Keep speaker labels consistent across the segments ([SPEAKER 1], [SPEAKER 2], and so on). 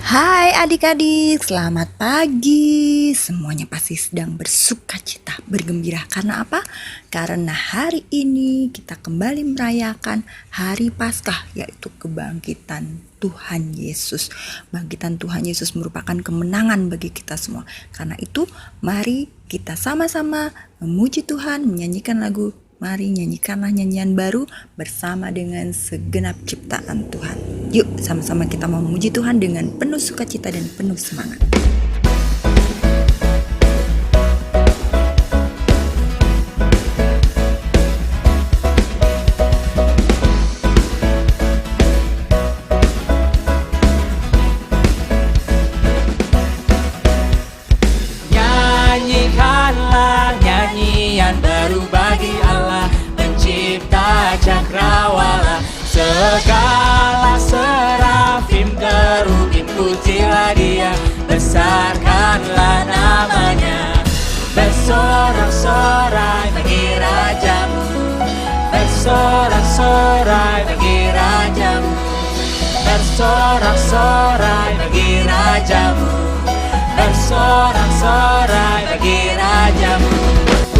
[SPEAKER 1] Hai adik-adik, selamat pagi. Semuanya pasti sedang bersuka cita, bergembira. Karena apa? Karena hari ini kita kembali merayakan Hari Paskah, yaitu kebangkitan Tuhan Yesus. Bangkitan Tuhan Yesus merupakan kemenangan bagi kita semua. Karena itu, mari kita sama-sama memuji Tuhan, menyanyikan lagu. Mari nyanyikanlah nyanyian baru bersama dengan segenap ciptaan Tuhan. Yuk sama-sama kita memuji Tuhan dengan penuh sukacita dan penuh semangat.
[SPEAKER 2] Nyanyikanlah nyanyian baru bagi Allah pencipta cakrawala. Segala serafim kerubim pujilah dia, besarkanlah namanya. Bersorak-sorai bagi rajamu, bersorak-sorai bagi rajamu, bersorak-sorai bagi rajamu, bersorak-sorai bagi rajamu.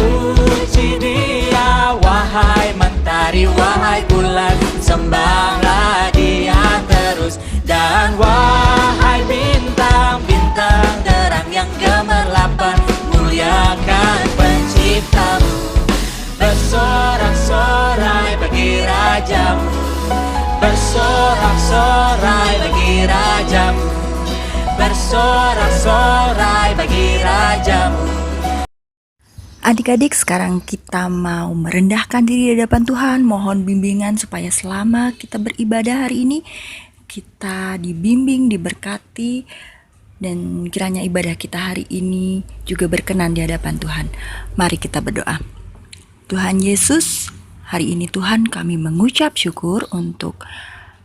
[SPEAKER 2] Puji dia wahai mentari, wahai bulan, sembahlah dia terus. Dan wahai bintang-bintang terang yang gemerlapan, muliakan penciptamu. Bersorak-sorai bagi rajamu, bersorak-sorai bagi rajamu, bersorak-sorai bagi rajamu.
[SPEAKER 1] Adik-adik, sekarang kita mau merendahkan diri di hadapan Tuhan. Mohon bimbingan supaya selama kita beribadah hari ini, kita dibimbing, diberkati, dan kiranya ibadah kita hari ini juga berkenan di hadapan Tuhan. Mari kita berdoa. Tuhan Yesus, hari ini Tuhan kami mengucap syukur untuk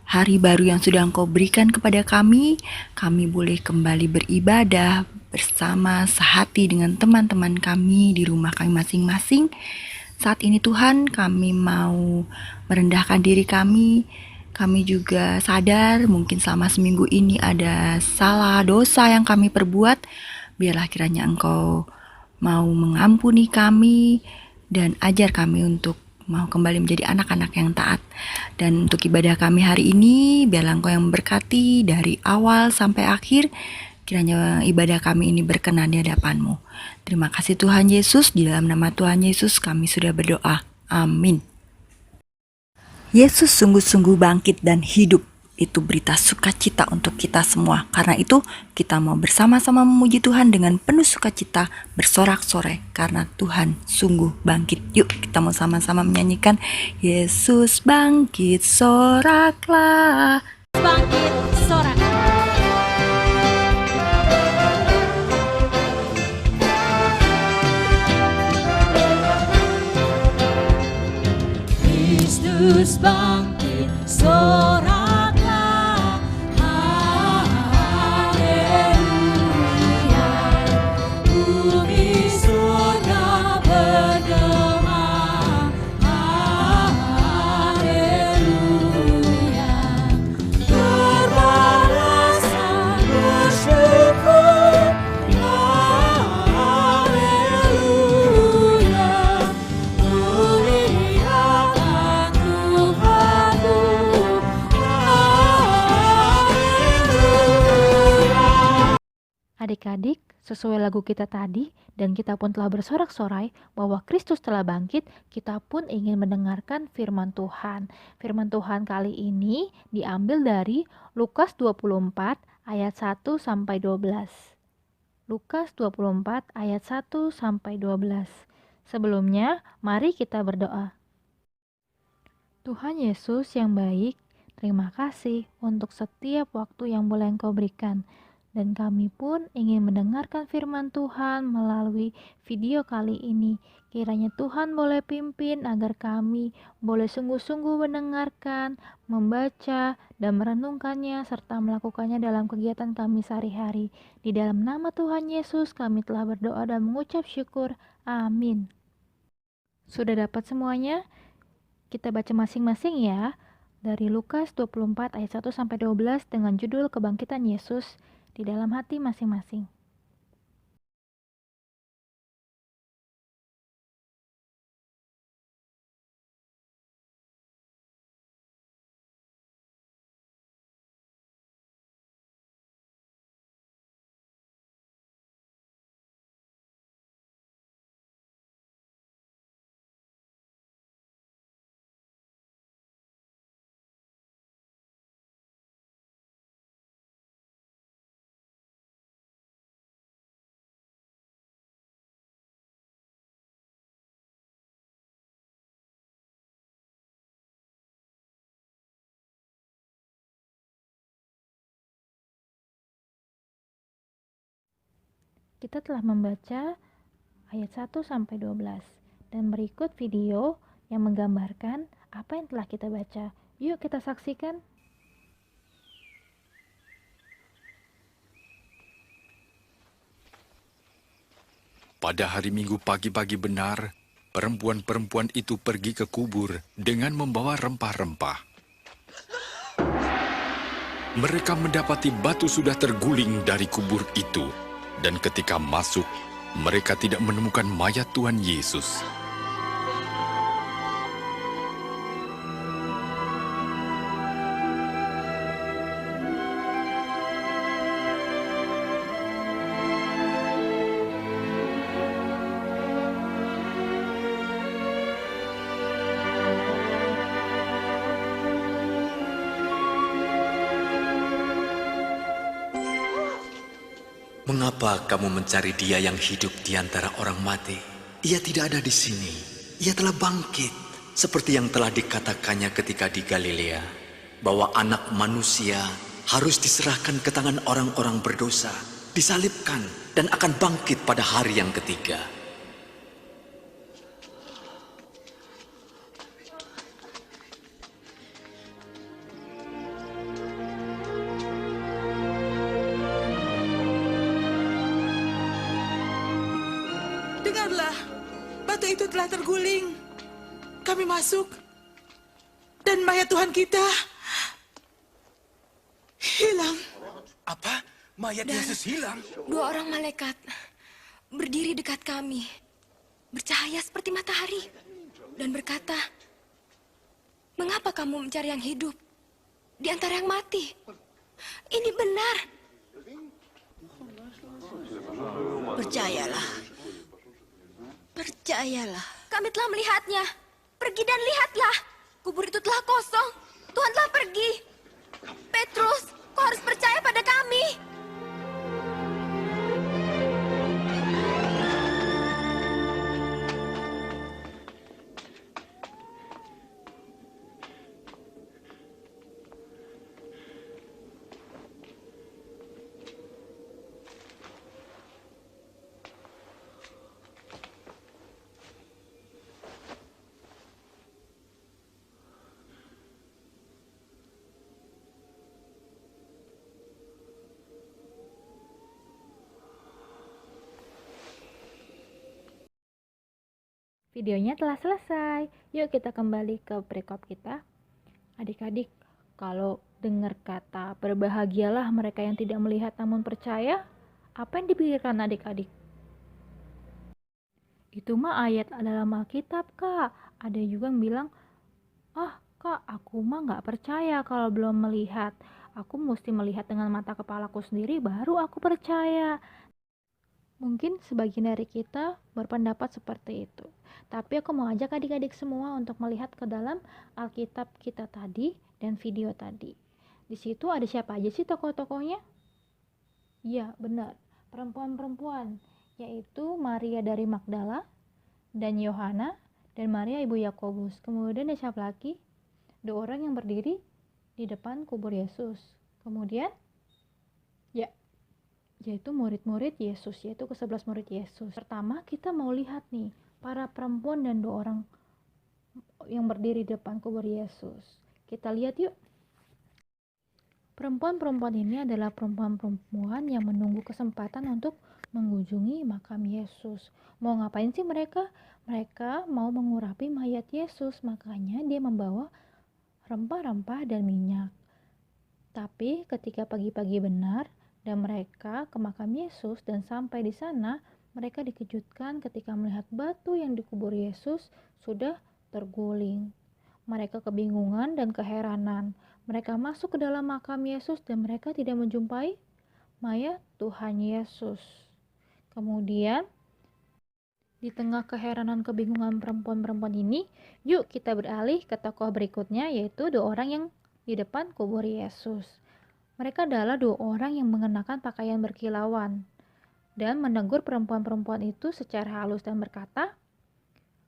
[SPEAKER 1] hari baru yang sudah Engkau berikan kepada kami. Kami boleh kembali beribadah bersama sehati dengan teman-teman kami di rumah kami masing-masing. Saat ini Tuhan, kami mau merendahkan diri kami. Kami juga sadar mungkin selama seminggu ini ada salah dosa yang kami perbuat. Biarlah kiranya Engkau mau mengampuni kami dan ajar kami untuk mau kembali menjadi anak-anak yang taat. Dan untuk ibadah kami hari ini, biarlah Engkau yang memberkati dari awal sampai akhir. Kiranya ibadah kami ini berkenan di hadapan-Mu. Terima kasih Tuhan Yesus, di dalam nama Tuhan Yesus kami sudah berdoa. Amin. Yesus sungguh-sungguh bangkit dan hidup. Itu berita sukacita untuk kita semua. Karena itu kita mau bersama-sama memuji Tuhan dengan penuh sukacita, bersorak-sorai karena Tuhan sungguh bangkit. Yuk kita mau sama-sama menyanyikan Yesus bangkit, soraklah.
[SPEAKER 3] Bangkit, sorak. Kristus bangkit, soraklah. Haleluya. Bumi surga bergema. Haleluya. Berbalasan bersyukur. Haleluya. Muliakan Tuhanmu. Haleluya. Adik-adik, sesuai lagu kita tadi, dan kita pun telah bersorak-sorai bahwa Kristus telah bangkit, kita pun ingin mendengarkan firman Tuhan. Firman Tuhan kali ini diambil dari Lukas 24 ayat 1 sampai 12. Lukas 24 ayat 1 sampai 12. Sebelumnya, mari kita berdoa. Tuhan Yesus yang baik, terima kasih untuk setiap waktu yang boleh Engkau berikan. Dan kami pun ingin mendengarkan firman Tuhan melalui video kali ini. Kiranya Tuhan boleh pimpin agar kami boleh sungguh-sungguh mendengarkan, membaca, dan merenungkannya serta melakukannya dalam kegiatan kami sehari-hari. Di dalam nama Tuhan Yesus kami telah berdoa dan mengucap syukur. Amin. Sudah dapat semuanya? Kita baca masing-masing ya. Dari Lukas 24 ayat 1 sampai 12 dengan judul Kebangkitan Yesus. di dalam hati masing-masing. Kita telah membaca ayat 1-12 dan berikut video yang menggambarkan apa yang telah kita baca. Yuk kita saksikan.
[SPEAKER 4] Pada hari Minggu pagi-pagi benar, perempuan-perempuan itu pergi ke kubur dengan membawa rempah-rempah. Mereka mendapati batu sudah terguling dari kubur itu, dan ketika masuk, mereka tidak menemukan mayat Tuhan Yesus.
[SPEAKER 5] Mengapa kamu mencari Dia yang hidup di antara orang mati? Ia tidak ada di sini. Ia telah bangkit, seperti yang telah dikatakannya ketika di Galilea, bahwa Anak Manusia harus diserahkan ke tangan orang-orang berdosa, disalibkan, dan akan bangkit pada hari yang ketiga.
[SPEAKER 6] Dengarlah, batu itu telah terguling. Kami masuk, dan mayat Tuhan kita hilang.
[SPEAKER 7] Apa? Mayat Yesus hilang?
[SPEAKER 8] 2 orang malaikat berdiri dekat kami, bercahaya seperti matahari, dan berkata, "Mengapa kamu mencari yang hidup di antara yang mati? Ini benar."
[SPEAKER 6] Percayalah. Percayalah.
[SPEAKER 8] Kami telah melihatnya. Pergi dan lihatlah. Kubur itu telah kosong. Tuhan telah pergi. Petrus, kau harus percaya pada kami.
[SPEAKER 3] Videonya telah selesai. Yuk kita kembali ke perikop kita. Adik-adik, kalau dengar kata berbahagialah mereka yang tidak melihat namun percaya, apa yang dipikirkan adik-adik? Itu mah ayat dalam Alkitab, Kak. Ada juga yang bilang, Kak, aku mah nggak percaya kalau belum melihat. Aku mesti melihat dengan mata kepalaku sendiri baru aku percaya. Mungkin sebagian dari kita berpendapat seperti itu. Tapi aku mau ajak adik-adik semua untuk melihat ke dalam Alkitab kita tadi dan video tadi. Di situ ada siapa aja sih tokoh-tokohnya? Iya, benar. Perempuan-perempuan, yaitu Maria dari Magdala dan Yohana dan Maria ibu Yakobus. Kemudian ada siapa lagi? 2 orang yang berdiri di depan kubur Yesus. Kemudian yaitu murid-murid Yesus, yaitu ke-11 murid Yesus. Pertama kita mau lihat nih, para perempuan dan 2 orang yang berdiri di depan kubur Yesus. Kita lihat yuk. Perempuan-perempuan ini adalah perempuan-perempuan yang menunggu kesempatan untuk mengunjungi makam Yesus. Mau ngapain sih mereka? Mereka mau mengurapi mayat Yesus, makanya dia membawa rempah-rempah dan minyak. Tapi ketika pagi-pagi benar, Dan mereka ke makam Yesus dan sampai di sana mereka dikejutkan ketika melihat batu yang dikubur Yesus sudah terguling. Mereka kebingungan dan keheranan. Mereka masuk ke dalam makam Yesus dan mereka tidak menjumpai mayat Tuhan Yesus. Kemudian di tengah keheranan kebingungan perempuan-perempuan ini, yuk kita beralih ke tokoh berikutnya, yaitu dua orang yang di depan kubur Yesus. Mereka adalah dua orang yang mengenakan pakaian berkilauan dan menegur perempuan-perempuan itu secara halus dan berkata,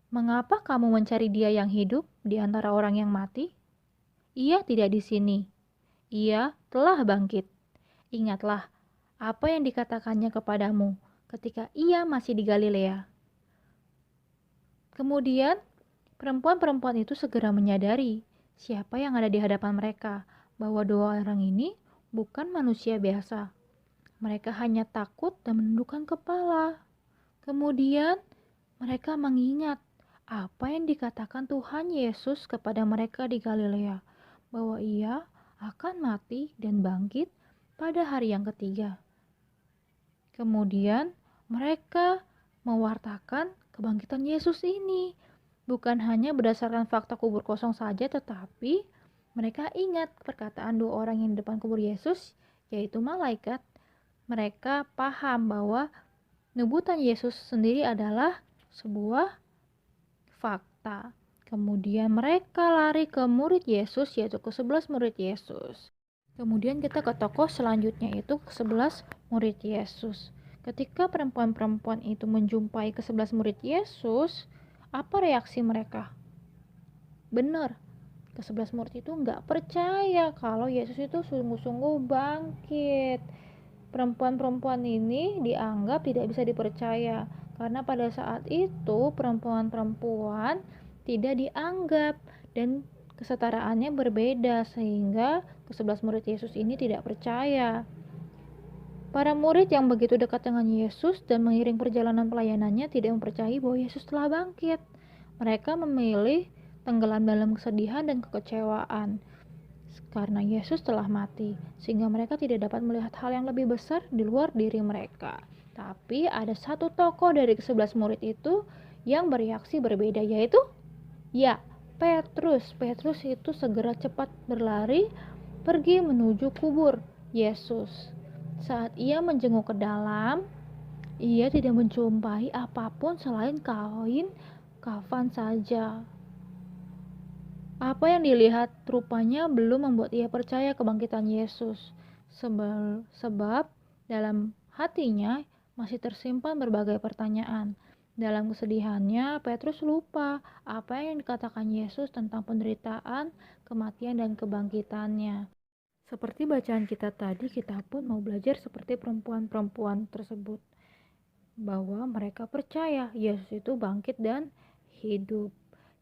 [SPEAKER 3] "Mengapa kamu mencari Dia yang hidup di antara orang yang mati? Ia tidak di sini. Ia telah bangkit. Ingatlah apa yang dikatakannya kepadamu ketika Ia masih di Galilea." Kemudian, perempuan-perempuan itu segera menyadari siapa yang ada di hadapan mereka, bahwa dua orang ini bukan manusia biasa. Mereka hanya takut dan menundukkan kepala. Kemudian, mereka mengingat apa yang dikatakan Tuhan Yesus kepada mereka di Galilea, bahwa Ia akan mati dan bangkit pada hari yang ketiga. Kemudian, mereka mewartakan kebangkitan Yesus ini. Bukan hanya berdasarkan fakta kubur kosong saja, tetapi mereka ingat perkataan dua orang yang di depan kubur Yesus, yaitu malaikat. Mereka paham bahwa nubuatan Yesus sendiri adalah sebuah fakta. Kemudian mereka lari ke murid Yesus, yaitu ke 11 murid Yesus. Kemudian kita ke tokoh selanjutnya, yaitu ke 11 murid Yesus. Ketika perempuan-perempuan itu menjumpai ke-11 murid Yesus, apa reaksi mereka? Benar, ke-11 murid itu nggak percaya kalau Yesus itu sungguh-sungguh bangkit. Perempuan-perempuan ini dianggap tidak bisa dipercaya, karena pada saat itu perempuan-perempuan tidak dianggap dan kesetaraannya berbeda, sehingga ke-11 murid Yesus ini tidak percaya. Para murid yang begitu dekat dengan Yesus dan mengiring perjalanan pelayanannya tidak mempercayai bahwa Yesus telah bangkit. Mereka memilih tenggelam dalam kesedihan dan kekecewaan karena Yesus telah mati, sehingga mereka tidak dapat melihat hal yang lebih besar di luar diri mereka. Tapi ada satu tokoh dari ke-11 murid itu yang bereaksi berbeda, yaitu Petrus. Petrus itu segera cepat berlari pergi menuju kubur Yesus. Saat ia menjenguk ke dalam, ia tidak menjumpai apapun selain kain kafan saja. Apa yang dilihat rupanya belum membuat ia percaya kebangkitan Yesus, sebab dalam hatinya masih tersimpan berbagai pertanyaan. Dalam kesedihannya, Petrus lupa apa yang dikatakan Yesus tentang penderitaan, kematian, dan kebangkitannya. Seperti bacaan kita tadi, kita pun mau belajar seperti perempuan-perempuan tersebut, bahwa mereka percaya Yesus itu bangkit dan hidup.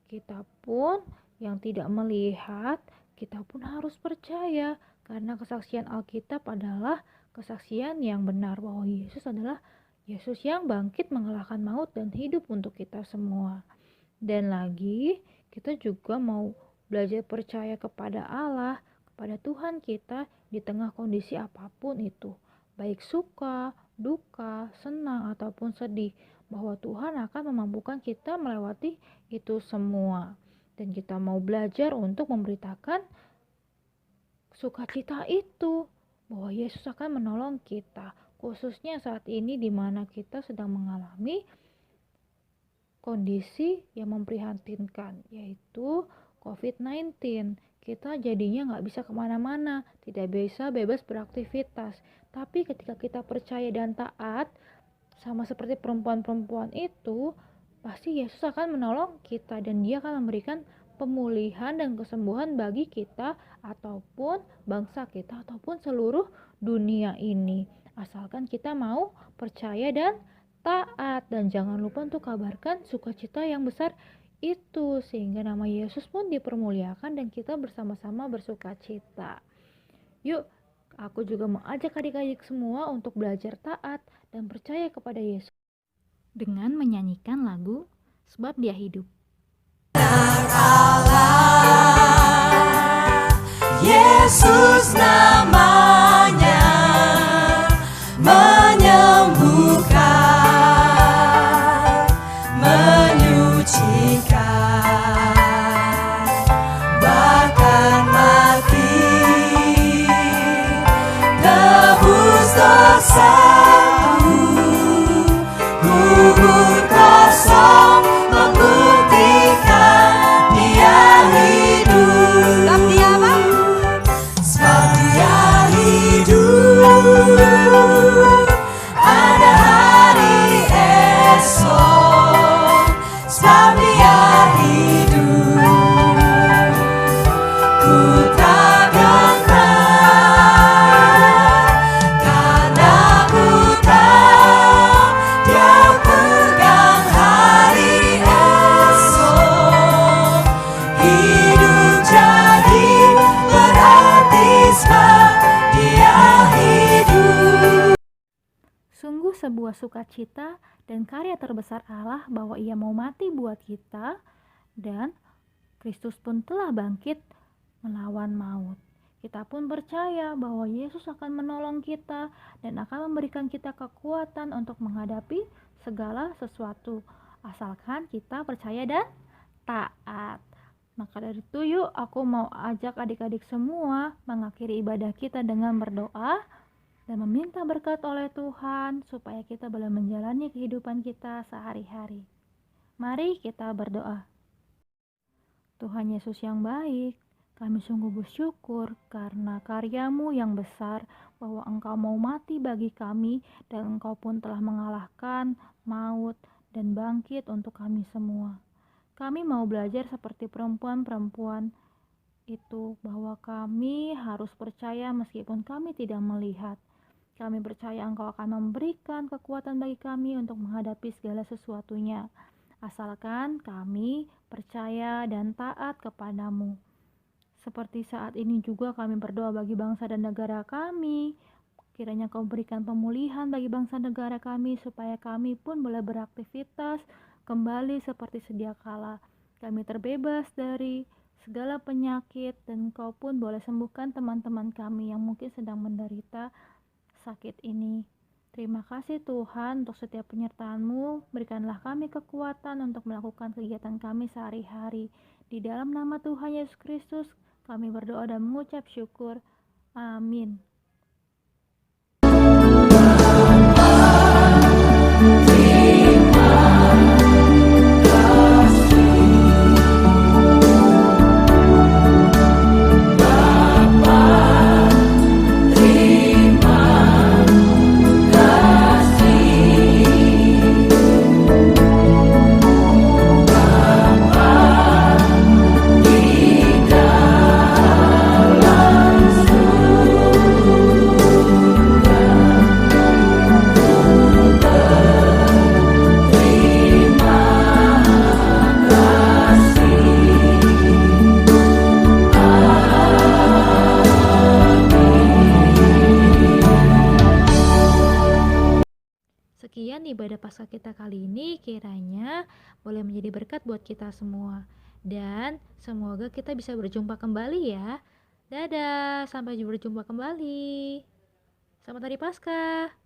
[SPEAKER 3] Kita pun yang tidak melihat, kita pun harus percaya, karena kesaksian Alkitab adalah kesaksian yang benar, bahwa Yesus adalah Yesus yang bangkit mengalahkan maut dan hidup untuk kita semua. Dan lagi, kita juga mau belajar percaya kepada Allah, kepada Tuhan kita di tengah kondisi apapun itu, baik suka, duka, senang, ataupun sedih, bahwa Tuhan akan memampukan kita melewati itu semua. Dan kita mau belajar untuk memberitakan sukacita itu, bahwa Yesus akan menolong kita, khususnya saat ini di mana kita sedang mengalami kondisi yang memprihatinkan, yaitu COVID-19. Kita jadinya nggak bisa kemana-mana, tidak bisa bebas beraktivitas. Tapi ketika kita percaya dan taat, sama seperti perempuan-perempuan itu, pasti Yesus akan menolong kita dan Dia akan memberikan pemulihan dan kesembuhan bagi kita ataupun bangsa kita ataupun seluruh dunia ini. Asalkan kita mau percaya dan taat, dan jangan lupa untuk kabarkan sukacita yang besar itu, sehingga nama Yesus pun dipermuliakan dan kita bersama-sama bersukacita. Yuk, aku juga mau ajak adik-adik semua untuk belajar taat dan percaya kepada Yesus dengan menyanyikan lagu Sebab Dia Hidup.
[SPEAKER 2] Yesus namanya, kuasamu. Kubur kosong membuktikan Dia hidup.
[SPEAKER 8] Sebab Dia apa?
[SPEAKER 2] Sebab Dia hidup. Ada hari esok. Sebab Dia hidup. Ku tak gentar, karena ku tahu Dia pegang hari esok. Hidup jadi berarti sebab Dia hidup.
[SPEAKER 3] Sungguh sebuah sukacita dan karya terbesar Allah bahwa Ia mau mati buat kita, dan Kristus pun telah bangkit melawan maut. Kita pun percaya bahwa Yesus akan menolong kita dan akan memberikan kita kekuatan untuk menghadapi segala sesuatu, asalkan kita percaya dan taat. Maka dari itu yuk aku mau ajak adik-adik semua mengakhiri ibadah kita dengan berdoa dan meminta berkat oleh Tuhan supaya kita boleh menjalani kehidupan kita sehari-hari. Mari kita berdoa. Tuhan Yesus yang baik, kami sungguh bersyukur karena karya-Mu yang besar bahwa Engkau mau mati bagi kami dan Engkau pun telah mengalahkan maut dan bangkit untuk kami semua. Kami mau belajar seperti perempuan-perempuan itu bahwa kami harus percaya meskipun kami tidak melihat. Kami percaya Engkau akan memberikan kekuatan bagi kami untuk menghadapi segala sesuatunya. Asalkan kami percaya dan taat kepadamu. Seperti saat ini juga kami berdoa bagi bangsa dan negara kami. Kiranya Kau berikan pemulihan bagi bangsa negara kami supaya kami pun boleh beraktivitas kembali seperti sedia kala. Kami terbebas dari segala penyakit dan Kau pun boleh sembuhkan teman-teman kami yang mungkin sedang menderita sakit ini. Terima kasih Tuhan untuk setiap penyertaan-Mu. Berikanlah kami kekuatan untuk melakukan kegiatan kami sehari-hari. Di dalam nama Tuhan Yesus Kristus, kami berdoa dan mengucap syukur. Amin. Sekian ibadah Paskah kita kali ini, kiranya boleh menjadi berkat buat kita semua. Dan semoga kita bisa berjumpa kembali ya. Dadah, sampai berjumpa kembali. Selamat Hari Paskah.